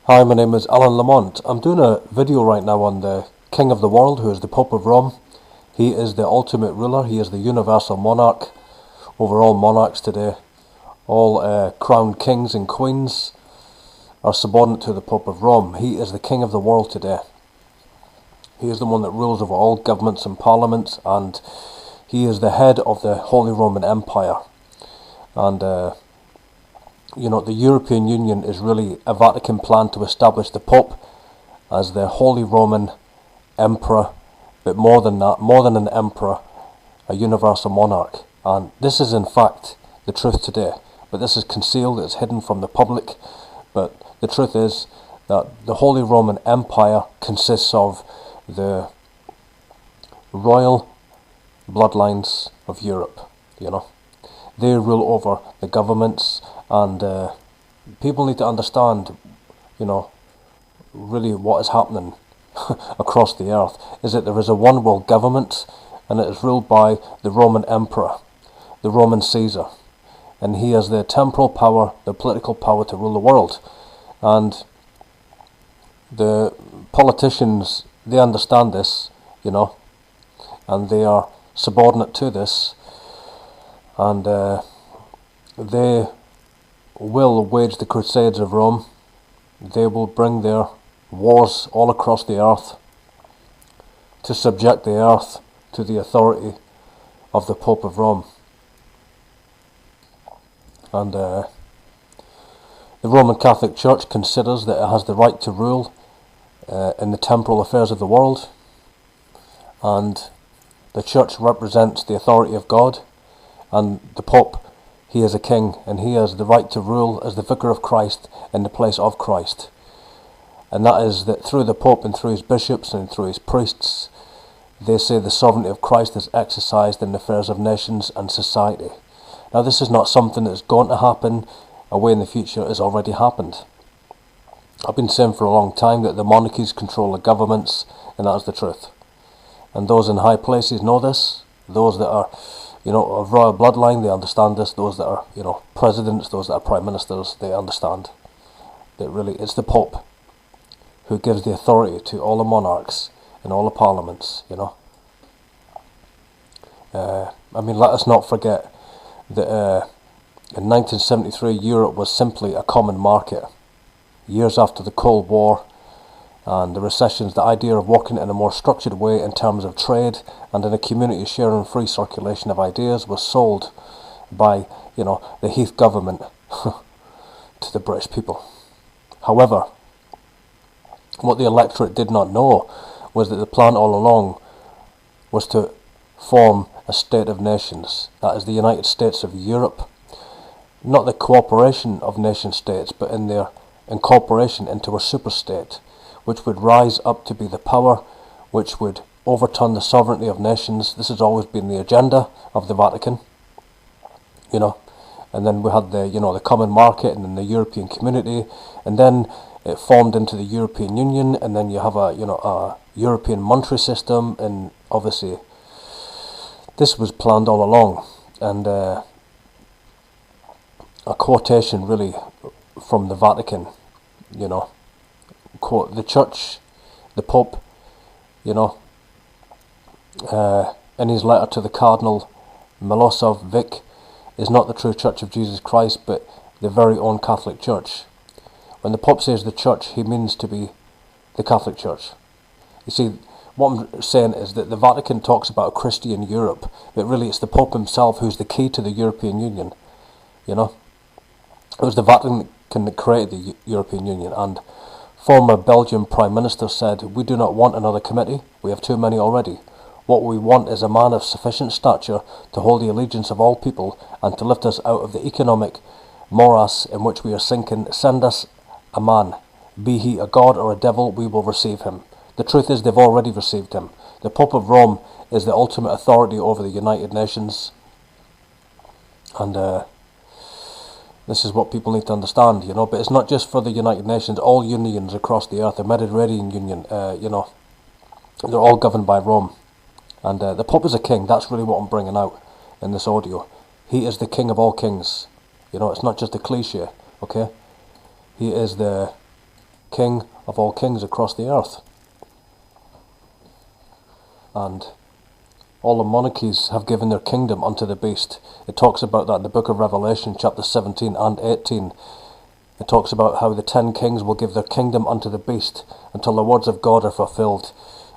Hi, my name is Alan Lamont. I'm doing a video right now on the King of the World, who is the Pope of Rome. He is the ultimate ruler. He is the universal monarch over all monarchs today. All crowned kings and queens are subordinate to the Pope of Rome. He is the King of the World today. He is the one that rules over all governments and parliaments, and he is the head of the Holy Roman Empire. And the European Union is really a Vatican plan to establish the Pope as the Holy Roman Emperor, but more than that, more than an emperor, a universal monarch. And this is in fact the truth today, but this is concealed, it's hidden from the public. But the truth is that the Holy Roman Empire consists of the royal bloodlines of Europe, They rule over the governments, and people need to understand, really what is happening across the earth is that there is a one world government, and it is ruled by the Roman Emperor, the Roman Caesar, and he has the temporal power, the political power to rule the world. And the politicians, they understand this, and they are subordinate to this, and they will wage the crusades of Rome. They will bring their wars all across the earth to subject the earth to the authority of the Pope of Rome. And the Roman Catholic Church considers that it has the right to rule in the temporal affairs of the world, and the Church represents the authority of God, and the Pope, he is a king, and he has the right to rule as the Vicar of Christ in the place of Christ. And that is that through the Pope and through his bishops and through his priests, they say the sovereignty of Christ is exercised in the affairs of nations and society. Now, this is not something that is going to happen away in the future. It has already happened. I've been saying for a long time that the monarchies control the governments, and that is the truth. And those in high places know this. Those that are of royal bloodline, they understand this. Those that are, presidents, those that are prime ministers, they understand that really it's the Pope who gives the authority to all the monarchs and all the parliaments, let us not forget that in 1973 Europe was simply a common market. Years after the Cold War and the recessions, the idea of working in a more structured way in terms of trade and in a community sharing free circulation of ideas was sold by, the Heath government to the British people. However, what the electorate did not know was that the plan all along was to form a state of nations, that is the United States of Europe, not the cooperation of nation states, but in their incorporation into a superstate, which would rise up to be the power which would overturn the sovereignty of nations. This has always been the agenda of the Vatican, and then we had the common market and then the European community, and then it formed into the European Union, and then you have a European monetary system, and obviously this was planned all along. And a quotation really from the Vatican, quote, the Church, the Pope, in his letter to the Cardinal Milosov Vic, is not the true Church of Jesus Christ, but the very own Catholic Church. When the Pope says the Church, he means to be the Catholic Church. You see, what I'm saying is that the Vatican talks about a Christian Europe, but really it's the Pope himself who's the key to the European Union. It was the Vatican that created the European Union, and former Belgian Prime Minister said, "We do not want another committee, we have too many already. What we want is a man of sufficient stature to hold the allegiance of all people and to lift us out of the economic morass in which we are sinking. Send us a man, be he a god or a devil, we will receive him." The truth is they've already received him. The Pope of Rome is the ultimate authority over the United Nations, and this is what people need to understand, but it's not just for the United Nations. All unions across the earth, the Mediterranean Union, they're all governed by Rome. And the Pope is a king. That's really what I'm bringing out in this audio. He is the king of all kings. It's not just a cliche, okay? He is the king of all kings across the earth. And all the monarchies have given their kingdom unto the beast. It talks about that in the book of Revelation, chapter 17 and 18. It talks about how the 10 kings will give their kingdom unto the beast until the words of God are fulfilled.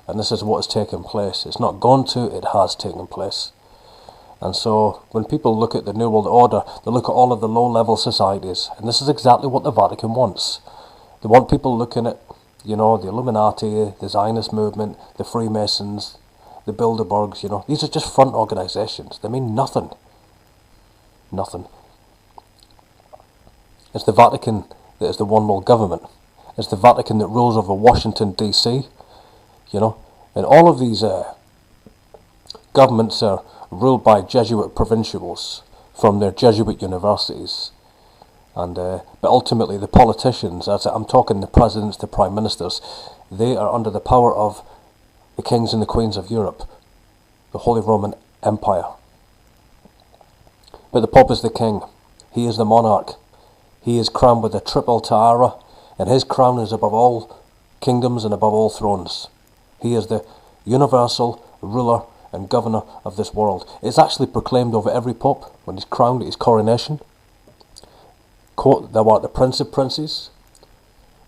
And this is what has taken place. It's not gone to, it has taken place. And so when people look at the New World Order, they look at all of the low-level societies. And this is exactly what the Vatican wants. They want people looking at, the Illuminati, the Zionist movement, the Freemasons, the Bilderbergs, These are just front organisations. They mean nothing. Nothing. It's the Vatican that is the one world government. It's the Vatican that rules over Washington, D.C., And all of these governments are ruled by Jesuit provincials from their Jesuit universities. And but ultimately the politicians, as I'm talking the presidents, the prime ministers, they are under the power of the kings and the queens of Europe, the Holy Roman Empire. But the Pope is the king. He is the monarch. He is crowned with a triple tiara, and his crown is above all kingdoms and above all thrones. He is the universal ruler and governor of this world. It's actually proclaimed over every pope when he's crowned at his coronation. Quote, "Thou art the Prince of Princes,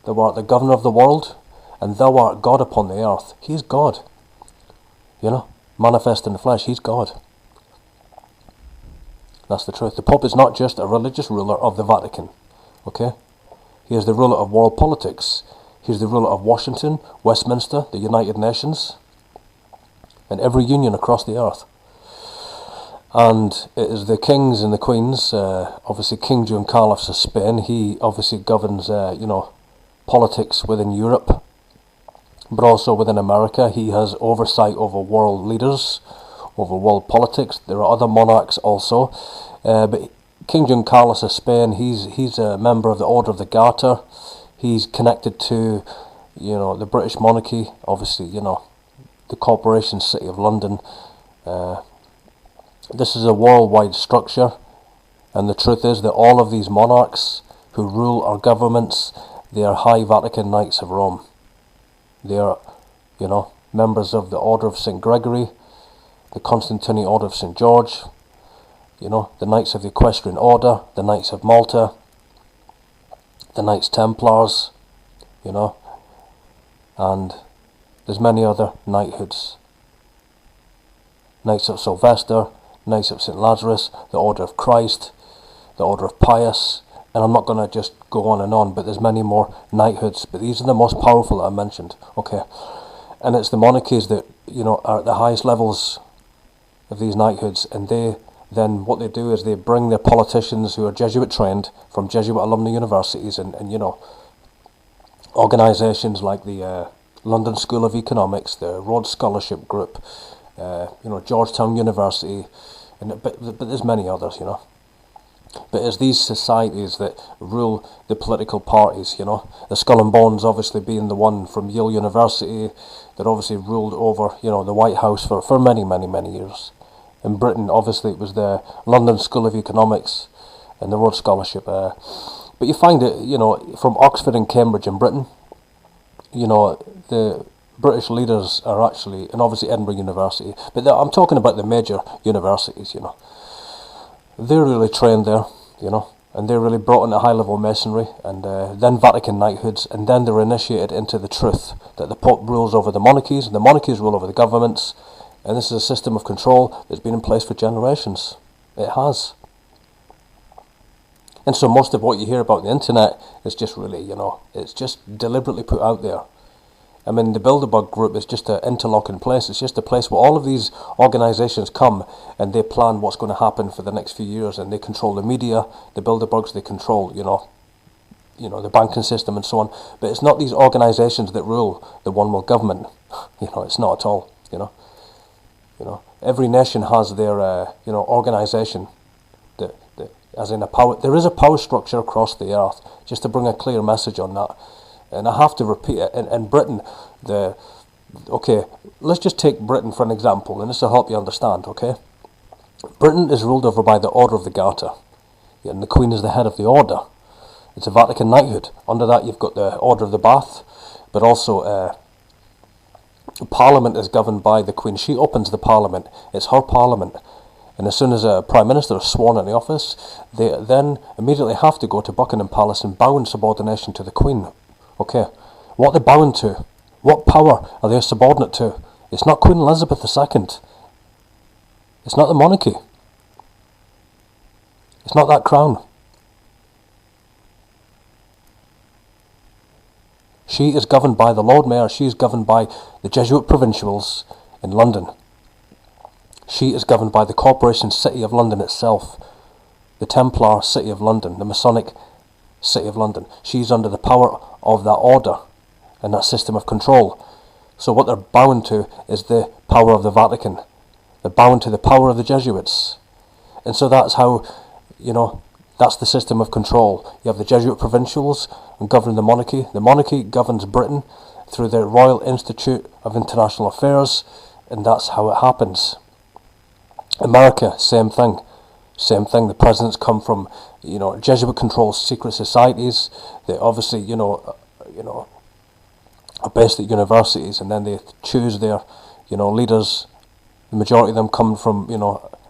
thou art the governor of the world, and thou art God upon the earth." He is God. Manifest in the flesh, he's God. That's the truth. The Pope is not just a religious ruler of the Vatican. Okay? He is the ruler of world politics. He's the ruler of Washington, Westminster, the United Nations, and every union across the earth. And it is the kings and the queens, obviously King Juan Carlos of Spain, he obviously governs, politics within Europe, but also within America. He has oversight over world leaders, over world politics. There are other monarchs also, but King Juan Carlos of Spain, he's a member of the Order of the Garter. He's connected to, the British monarchy, obviously, the corporation city of London. This is a worldwide structure, and the truth is that all of these monarchs who rule our governments, they are High Vatican Knights of Rome. They are, members of the Order of St. Gregory, the Constantinian Order of St. George, the Knights of the Equestrian Order, the Knights of Malta, the Knights Templars, and there's many other knighthoods. Knights of Sylvester, Knights of St. Lazarus, the Order of Christ, the Order of Pius, and I'm not going to just go on, but there's many more knighthoods, but these are the most powerful that I mentioned. Okay, and it's the monarchies that, are at the highest levels of these knighthoods, and then what they do is they bring their politicians who are Jesuit trained from Jesuit alumni universities and organisations like the London School of Economics, the Rhodes Scholarship Group, Georgetown University, but there's many others, But it's these societies that rule the political parties, The Skull and Bones obviously being the one from Yale University that obviously ruled over, the White House for many, many, many years. In Britain, obviously, it was the London School of Economics and the Rhodes Scholarship. But you find it, from Oxford and Cambridge in Britain, the British leaders are actually, and obviously Edinburgh University, but I'm talking about the major universities, They're really trained there, and they're really brought into high-level masonry, and then Vatican knighthoods, and then they're initiated into the truth that the Pope rules over the monarchies, and the monarchies rule over the governments. And this is a system of control that's been in place for generations. It has. And so most of what you hear about the internet is just really, it's just deliberately put out there. I mean, the Bilderberg group is just an interlocking place. It's just a place where all of these organisations come and they plan what's going to happen for the next few years, and they control the media. The Bilderbergs, they control, the banking system and so on. But it's not these organisations that rule the one world government. It's not at all, Every nation has their, organisation. As in a power, there is a power structure across the earth. Just to bring a clear message on that, and I have to repeat it. In Britain, let's just take Britain for an example, and this will help you understand. Okay, Britain is ruled over by the Order of the Garter, and the Queen is the head of the order. It's a Vatican knighthood. Under that you've got the Order of the Bath, but also Parliament is governed by the Queen. She opens the Parliament. It's her Parliament. And as soon as a Prime Minister is sworn in the office, they then immediately have to go to Buckingham Palace and bow in subordination to the Queen. Okay, what are they bowing to? What power are they subordinate to? It's not Queen Elizabeth II. It's not the monarchy. It's not that crown. She is governed by the Lord Mayor. She is governed by the Jesuit provincials in London. She is governed by the Corporation City of London itself, the Templar City of London, the Masonic City of London. She's under the power of that order and that system of control. So what they're bowing to is the power of the Vatican. They're bowing to the power of the Jesuits. And so that's how, that's the system of control. You have the Jesuit provincials and govern the monarchy. The monarchy governs Britain through the Royal Institute of International Affairs, and that's how it happens. America, same thing. Same thing. The presidents come from, Jesuit-controlled secret societies. They obviously, are based at universities, and then they choose their, leaders. The majority of them come from,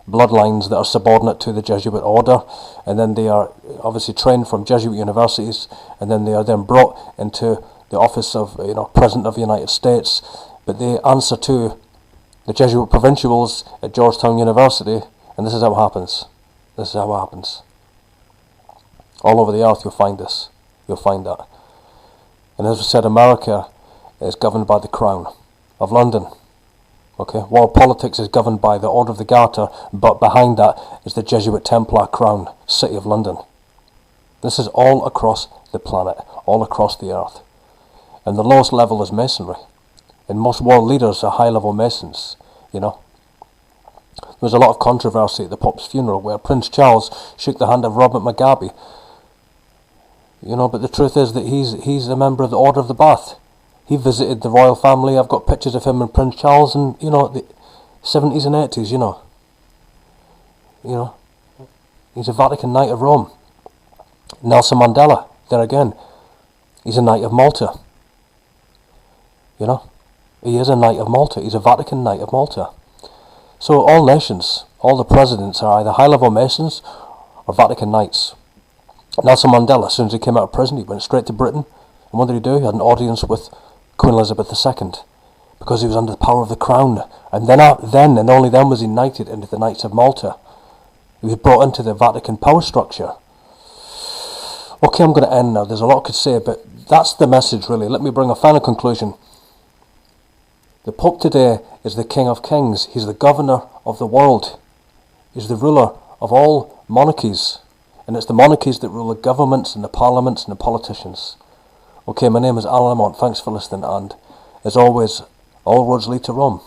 bloodlines that are subordinate to the Jesuit order, and then they are obviously trained from Jesuit universities, and then they are then brought into the office of, President of the United States. But they answer to the Jesuit provincials at Georgetown University, and this is how it happens. This is how it happens. All over the earth you'll find this. You'll find that. And as I said, America is governed by the Crown of London. Okay, world politics is governed by the Order of the Garter, but behind that is the Jesuit Templar Crown, City of London. This is all across the planet, all across the earth. And the lowest level is Masonry. And most world leaders are high-level Masons, There was a lot of controversy at the Pope's funeral where Prince Charles shook the hand of Robert Mugabe. But the truth is that he's a member of the Order of the Bath. He visited the royal family. I've got pictures of him and Prince Charles in, the 70s and 80s, He's a Vatican Knight of Rome. Nelson Mandela, there again, he's a Knight of Malta. He is a Knight of Malta. He's a Vatican Knight of Malta. So all nations, all the presidents are either high-level Masons or Vatican Knights. Nelson Mandela, as soon as he came out of prison, he went straight to Britain. And what did he do? He had an audience with Queen Elizabeth II, because he was under the power of the Crown. And then and only then was he knighted into the Knights of Malta. He was brought into the Vatican power structure. Okay, I'm going to end now. There's a lot I could say, but that's the message really. Let me bring a final conclusion. The Pope today is the King of Kings. He's the governor of the world. He's the ruler of all monarchies. And it's the monarchies that rule the governments and the parliaments and the politicians. Okay, my name is Alan Lamont. Thanks for listening, and as always, all roads lead to Rome.